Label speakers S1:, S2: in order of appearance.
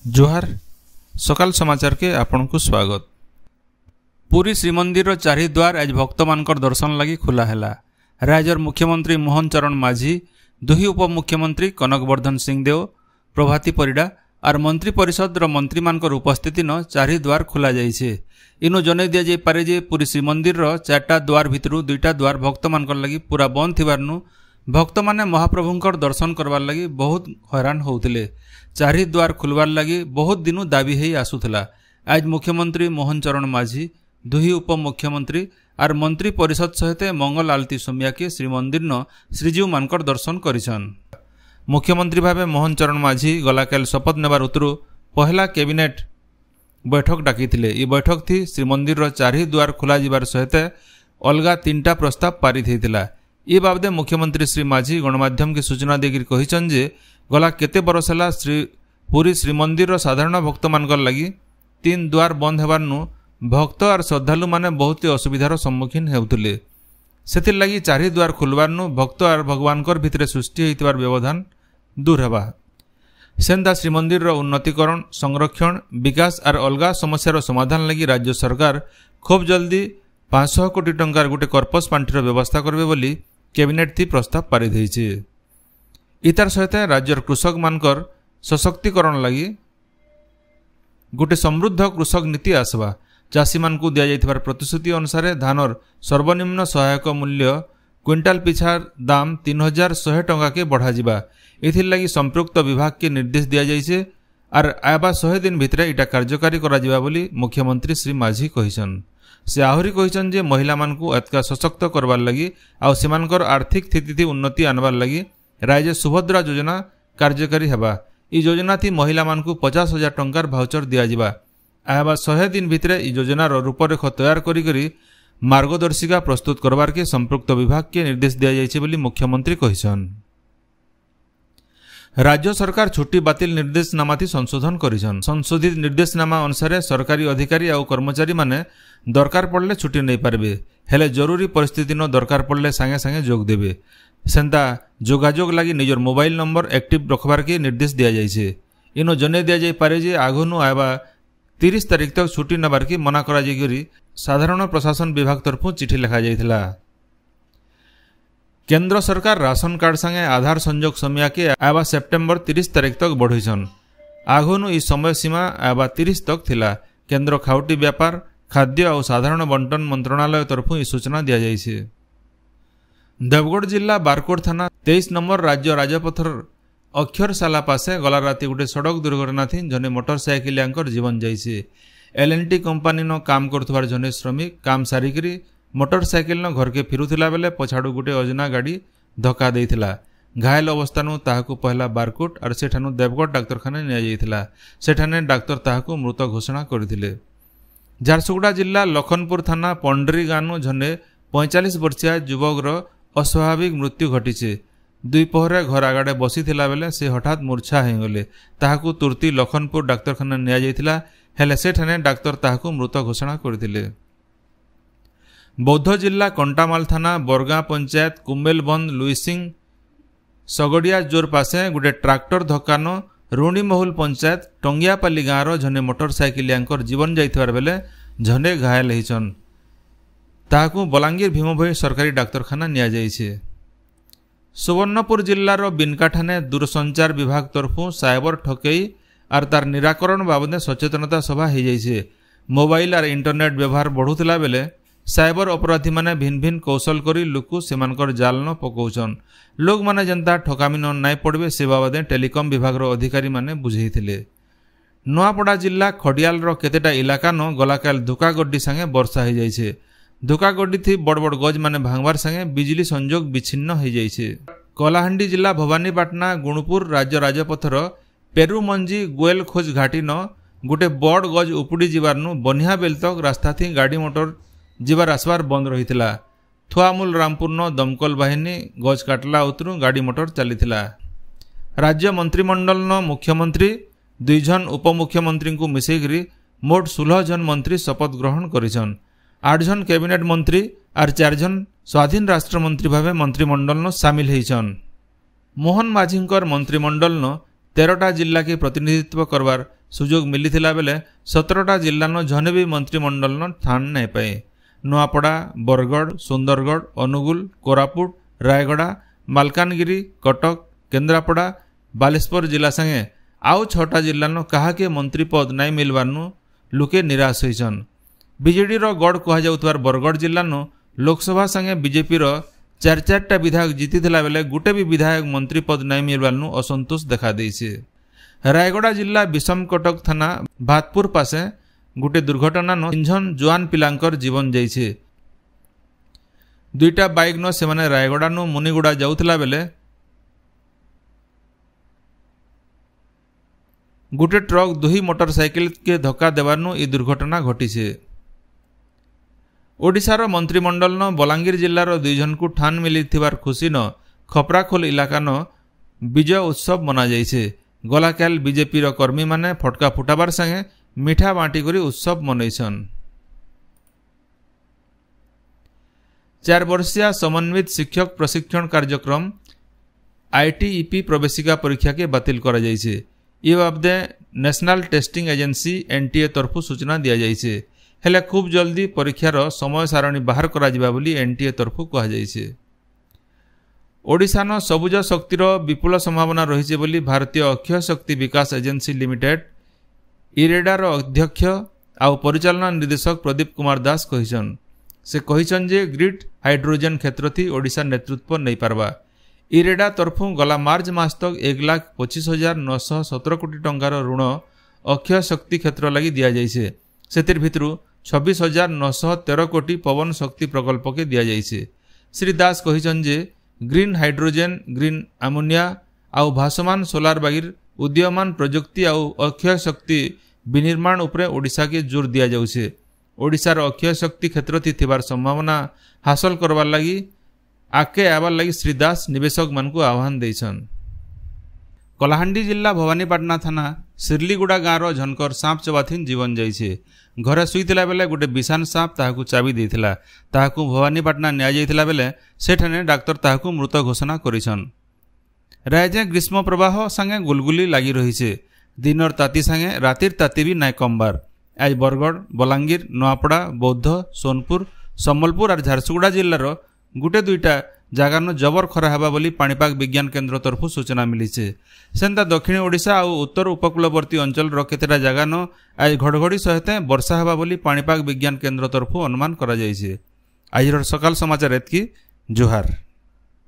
S1: जोहार सकाल समाचार के आपण को स्वागत। पुरी श्रीमंदिर चारिद्वार आज भक्त मानकर दर्शन लगी खुला है। राज्यर मुख्यमंत्री मोहन चरण माझी, दुही उपमुख्यमंत्री कनकवर्धन सिंहदेव, प्रभाती परिडा और मंत्री परिषद मंत्री मानकर उपस्थिति न चारिद्वार खोला जाइछे। इनु जनै दिया जाय पारे जे पुरी श्रीमंदिर चारटा द्वार भितरु दुईटा द्वार भक्त मानकर लगी पूरा बंद थिबारनु भक्त माने महाप्रभुंकर दर्शन करवार लगी बहुत हैरान होउथिले। चारि द्वार खुलवार लगी बहुत दिनु दाबी हेई आसुथला। आज मुख्यमंत्री मोहन चरण माझी, दुही उपमुख्यमंत्री और मंत्री परिषद सहित मंगल आलती सोमिया के श्रीमंदिर न श्रीजीव मानकर दर्शन करिछन। मुख्यमंत्री भावे मोहन चरण माझी गलाकाल शपथ नेबार उतरु पहला कैबिनेट बैठक डाकिथिले। ई बैठक थी श्रीमंदिर चारि द्वार खोला जिबार सहित अलगा 3टा प्रस्ताव पारित हेतिला। ये बाबदे मुख्यमंत्री श्री माझी गणमाध्यम की सूचना देकर कहिछन जे गला केते बरस है पुरी श्रीमंदिर साधारण भक्त मानकर लगी 3 द्वार बंद हेबारनु भक्त और श्रद्धालु माने बहुत असुविधार सम्मुखीन हेउथिले। सेथिर लगी चारि द्वार खुलवारनु भक्त और भगवानकर भितरे सृष्टि होइतिबार व्यवधान दूर हेबा। सेंदा श्रीमंदिर उन्नतीकरण, संरक्षण, विकास और अलगा समस्यार समाधान लगी राज्य सरकार खूब जल्दी 500 कोटी टंकार गोटे कर्पस पांठिर व्यवस्था करबे बोली कैबिनेट थी प्रस्ताव पारित होइछे। इतार सहित राज्यर कृषक मानकर सशक्तिकरण लगी गोटे समृद्ध कृषक नीति आसवा। चाषी मानकु दिया जाइथिबार प्रतिश्रुति अनुसार धानर सर्वनिम्न सहायक मूल्य क्विंटाल पिछा दाम 3100 टंका के बढ़ा जिबा। एथिर लगी संपृक्त विभाग के निर्देश दिया जाइछे और आबा 100 दिन भितरे इटा कार्यकारी करा जिबा बोली मुख्यमंत्री श्री माझी कहिछन। से आहरी कहिछन जे महिला मानकु अतका सशक्त करबार लगी आउ सेमानकर आर्थिक स्थिति उन्नति आनबार लगी राज्य सुभद्रा योजना कार्यकारी हेबा। ई योजना थी महिला मानकु 50,000 टंकार भाउचर दिया जिबा। आबा 100 दिन भितरे ई योजनार रूपरेख तैयार करी मार्गदर्शिका प्रस्तुत करबार के संपृक्त विभाग के निर्देश दिया जाइछे बोली मुख्यमंत्री कहिछन। राज्य सरकार छुट्टी बातिल निर्देशनामा थी संशोधन करिछन। संशोधित निर्देशनामा अनुसार सरकारी अधिकारी और कर्मचारी माने दरकार पड़ले छुट्टी नहीं पारबे, हेले जरूरी परिस्थिति न दरकार पड़ले सांगे सांगे जोग देबे। सेंता जोगाजोग लगी निजर मोबाइल नंबर एक्टिव रखबार के निर्देश दिया जाइछे। इनो जने दिया जाय पारे जे आगनु आबा 30 तारीख तक छुट्टी नबार के मना करा जाय साधारण प्रशासन विभाग तरफु चिठी लिखा जाइथिला। केंद्र सरकार राशन कार्ड संगे आधार संजोग समय के आबा सेप्टेम्बर 30 तारीख तक बढ़ाइछन। आगनु ई समय सीमा आबा 30 तक थिला। केंद्र खाउटी व्यापार, खाद्य और साधारण बंटन मंत्रणालय तरफु ई सूचना दिया जाइछे। देवगढ़ जिला बारकोट थाना 23 नंबर राज्य राजपथर अक्षरशाला पासे गला राति गोटे सड़क दुर्घटना थी जने मोटरसाइकिलियांकर जीवन जाइछे। L&T कंपनी न काम करथुवार जने श्रमिक काम सारिकरी मोटरसाइकिल न घर के फिरुथिला बेले पछाड़ू गोटे अजना गाड़ी धक्का देइथिला। घायल अवस्थानु ताहाकु पहला बारकोट और सेठानु देवगढ़ डाक्तरखाना निया जाइथिला। सेठाने डाक्तर ताहाकु मृत घोषणा करथिले। झारसुगुड़ा जिला लखनपुर थाना पंडरी गानु जने 45 वर्षीय युवकर अस्वाभाविक मृत्यु घटीचे। दुईपहरे घर आगाड़े बसी थिला बेले से हठात मूर्छा हेगले। ताहाकु तुर्ती लखनपुर डाक्तरखाना निया जाइथिला, हेले सेठाने डाक्तर ताहाकु मृत घोषणा करथिले। बौद्ध जिला कंटामाल थाना बरगां पंचायत कुम्बेलबंद लुईसिंग सगड़िया जोर पासे गोटे ट्राक्टर धक्कान रुणीमहुल पंचायत टंगियापाली गाँवर जने मोटरसाइकिलियांकर जीवन जाइथिबार बेले जने घायल होइछन। ताहाकु बलांगीर भीमभोई सरकारी डाक्तरखाना निया जाइछे। सुवर्णपुर जिल्लार बिनकाठाने दूरसंचार विभाग तरफु साइबर ठकेई और तार निराकरण बाबदे सचेतनता सभा हो जाइछे। मोबाइल और इंटरनेट व्यवहार बढ़ुथिला बेले साइबर अपराधी माने भिन्न भिन्न कौशल करी लोकु सेमानकर जाल न पकौछन। लोक माने जनता ठकामी न नाई पड़बे से बाबदे टेलीकॉम विभाग अधिकारी माने बुझेइथिले। नुआपड़ा जिला खडियाल केतेटा इलाका न गलाकाल धोकागड्डी संगे वर्षा हो जाइछे। धोकागड्डी थी बड़ बड़ गज माने भांगबार संगे बिजली संजोग विच्छिन्न हो जाइछे। कलाहांडी जिला भवानीपाटना गुणपुर राज्य राजपथर पेरुमंजी गोयल खोज घाटी न गोटे बड़ गज उपुड़ी जिबारनु बनिया बेल तक रास्ता थी गाड़ी मोटर जीवार आसबार बंद रहिथिला। थुआमूल रामपुर न दमकल बाहिनी गज काटला उतरु गाड़ी मोटर चलीथिला। राज्य मंत्रिमंडल न मुख्यमंत्री 2 जन उपमुख्यमंत्री को मिसेकरी मोट 16 जन मंत्री शपथ ग्रहण करिछन। 8 जन कैबिनेट मंत्री और 4 जन स्वाधीन राष्ट्र मंत्री भावे मंत्रिमंडल न सामिल होइछन। मोहन माझींकर मंत्रिमंडल न 13टा जिला के प्रतिनिधित्व करवार ସୁଯୋଗ ମିଳିଥିଲା ବେଲେ 17ଟା ଜିଲ୍ଲାନ ଜନେ ବି ମନ୍ତ୍ରିମଣ୍ଡଳନ ଥାନ ନାଇଁ ପାଏ। ନୂଆପଡ଼ା, ବରଗଡ଼, ସୁନ୍ଦରଗଡ଼, ଅନୁଗୁଳ, କୋରାପୁଟ, ରାୟଗଡ଼ା, ମାଲକାନଗିରି, କଟକ, କେନ୍ଦ୍ରାପଡ଼ା, ବାଲେଶ୍ୱର ଜିଲ୍ଲା ସାଙ୍ଗେ ଆଉ 6ଟା ଜିଲ୍ଲାନ କାହାକେ ମନ୍ତ୍ରୀ ପଦ ନାଇଁ ମିଲବାର୍ନୁ ଲୋକେ ନିରାଶ ହୋଇଛନ୍। ବିଜେଡିର ଗଡ଼ କୁହାଯାଉଥିବାର ବରଗଡ଼ ଜିଲ୍ଲାନୁ ଲୋକସଭା ସାଙ୍ଗେ ବିଜେପିର 4ଟା ବିଧାୟକ ଜିତିଥିଲା ବେଲେ ଗୋଟେ ବି ବିଧାୟକ ମନ୍ତ୍ରୀ ପଦ ନାଇଁ ମିଲବାର୍ନୁ ଅସନ୍ତୋଷ ଦେଖାଦେଇছে। ରାୟଗଡ଼ା ଜିଲ୍ଲା ବିଷମ କଟକ ଥାନା ଭାତପୁର ପାଶେ ଗୋଟେ ଦୁର୍ଘଟଣାନ 3 ଜଣ ଜୁଆନ ପିଲାଙ୍କର ଜୀବନ ଯାଇଛେ। 2ଟା ବାଇକ୍ ନ ସେମାନେ ରାୟଗଡ଼ାନୁ ମୁନିଗୁଡ଼ା ଯାଉଥିଲା ବେଲେ ଗୋଟେ ଟ୍ରକ୍ 2 ମୋଟରସାଇକେଲ କେ ଧକ୍କା ଦେବାର୍ନୁ ଏ ଦୁର୍ଘଟଣା ଘଟିছে। ଓଡ଼ିଶାର ମନ୍ତ୍ରିମଣ୍ଡଳନ ବଲାଙ୍ଗୀର ଜିଲ୍ଲାର 2 ଜଣଙ୍କୁ ଠାନ ମିଳିଥିବାର ଖୁସିନ ଖପରାଖୋଲ ଇଲାକାନ ବିଜୟ ଉତ୍ସବ ମନାଯାଇଛେ। ଗଲାକାଲ ବିଜେପିର କର୍ମୀମାନେ ଫଟକା ଫୁଟାବାର ସାଙ୍ଗେ ମିଠା ବାଣ୍ଟି କରି ଉତ୍ସବ ମନେଇଛନ୍। 4 ବର୍ଷିଆ ସମନ୍ୱିତ ଶିକ୍ଷକ ପ୍ରଶିକ୍ଷଣ କାର୍ଯ୍ୟକ୍ରମ ITEP ପ୍ରବେଶିକା ପରୀକ୍ଷା के ବାତିଲ କରାଯାଇଛେ। ଏ ବାବଦେ ନ୍ୟାସନାଲ ଟେଷ୍ଟିଂ ଏଜେନ୍ସି NTA ତରଫୁ ସୂଚନା ଦିଆଯାଇଛେ। ହେଲେ ଖୁବ୍ ଜଲ୍ଦି ପରୀକ୍ଷାର ସମୟ ସାରଣୀ ବାହାର କରାଯିବା ବୋଲି NTA ତରଫୁ କୁହାଯାଇଛେ। ଓଡ଼ିଶାନ ସବୁଜ ଶକ୍ତିର ବିପୁଳ ସମ୍ଭାବନା ରହିଛି ବୋଲି ଭାରତୀୟ ଅକ୍ଷୟ ଶକ୍ତି ବିକାଶ ଏଜେନ୍ସି ଲିମିଟେଡ୍ ଇରେଡାର ଅଧ୍ୟକ୍ଷ ଆଉ ପରିଚାଳନା ନିର୍ଦ୍ଦେଶକ ପ୍ରଦୀପ କୁମାର ଦାସ କହିଛନ୍। ସେ କହିଛନ୍ ଯେ ଗ୍ରିଡ୍ ହାଇଡ୍ରୋଜେନ୍ କ୍ଷେତ୍ରଥି ଓଡ଼ିଶା ନେତୃତ୍ୱ ନେଇପାରବା। ଇରେଡା ତରଫୁ ଗଲା ମାର୍ଚ୍ଚ ମାସ ତକ 1,25,917 କୋଟି ଟଙ୍କାର ଋଣ ଅକ୍ଷୟ ଶକ୍ତି କ୍ଷେତ୍ର ଲାଗି ଦିଆଯାଇଛେ। ସେଥିର ଭିତରୁ 26,913 କୋଟି ପବନ ଶକ୍ତି ପ୍ରକଳ୍ପକେ ଦିଆଯାଇଛେ। ଶ୍ରୀ ଦାସ କହିଛନ୍ ଯେ ଗ୍ରୀନ୍ ହାଇଡ୍ରୋଜେନ୍, ଗ୍ରୀନ୍ ଆମୋନିଆ ଆଉ ଭାସମାନ ସୋଲାର ବାଗିର ଉଦୀୟମାନ ପ୍ରଯୁକ୍ତି ଆଉ ଅକ୍ଷୟ ଶକ୍ତି ବିନିର୍ମାଣ ଉପରେ ଓଡ଼ିଶାକେ ଜୋର ଦିଆଯାଉଛେ। ଓଡ଼ିଶାର ଅକ୍ଷୟ ଶକ୍ତି କ୍ଷେତ୍ରଥି ଥିବାର ସମ୍ଭାବନା ହାସଲ କରବାର ଲାଗି ଆଗକେ ଆବାର ଲାଗି ଶ୍ରୀ ଦାସ ନିବେଶକମାନଙ୍କୁ ଆହ୍ୱାନ ଦେଇଛନ୍। କଳାହାଣ୍ଡି ଜିଲ୍ଲା ଭବାନୀପାଟଣା ଥାନା ଶିରଲିଗୁଡ଼ା ଗାଁର ଝନକର ସାପ ଚବାଥିନ୍ ଜୀବନ ଯାଇଛେ। ଘରେ ଶୋଇଥିଲା ବେଲେ ଗୋଟେ ବିଷାଣ ସାପ ତାହାକୁ ଚାବି ଦେଇଥିଲା। ତାହାକୁ ଭବାନୀପାଟଣା ନିଆଯାଇଥିଲା ବେଲେ ସେଠାନେ ଡାକ୍ତର ତାହାକୁ ମୃତ ଘୋଷଣା କରିଛନ୍। ରାଜ୍ୟରେ ଗ୍ରୀଷ୍ମ ପ୍ରବାହ ସାଙ୍ଗେ ଗୁଲଗୁଲି ଲାଗି ରହିଛେ। ଦିନର ତାତି ସାଙ୍ଗେ ରାତିର ତାତି ବି ନାଇଁ କମବାର। ଆଜି ବରଗଡ଼, ବଲାଙ୍ଗୀର, ନୂଆପଡ଼ା, ବୌଦ୍ଧ, ସୋନପୁର, ସମ୍ବଲପୁର ଆଉ ଝାରସୁଗୁଡ଼ା ଜିଲ୍ଲାର ଗୋଟେ 2ଟା ଜାଗାନ ଜବର ଖରା ହେବା ବୋଲି ପାଣିପାଗ ବିଜ୍ଞାନ କେନ୍ଦ୍ର ତରଫୁ ସୂଚନା ମିଳିছে। ସେନ୍ତା ଦକ୍ଷିଣ ଓଡ଼ିଶା ଆଉ ଉତ୍ତର ଉପକୂଳବର୍ତ୍ତୀ ଅଞ୍ଚଳର କେତେଟା ଜାଗାନ ଆଜି ଘଡ଼ଘଡ଼ି ସହିତ ବର୍ଷା ହେବା ବୋଲି ପାଣିପାଗ ବିଜ୍ଞାନ କେନ୍ଦ୍ର ତରଫୁ ଅନୁମାନ କରାଯାଇଛି। ଆଜିର ସକାଳ ସମାଚାର ଏତିକି। ଜୁହାର।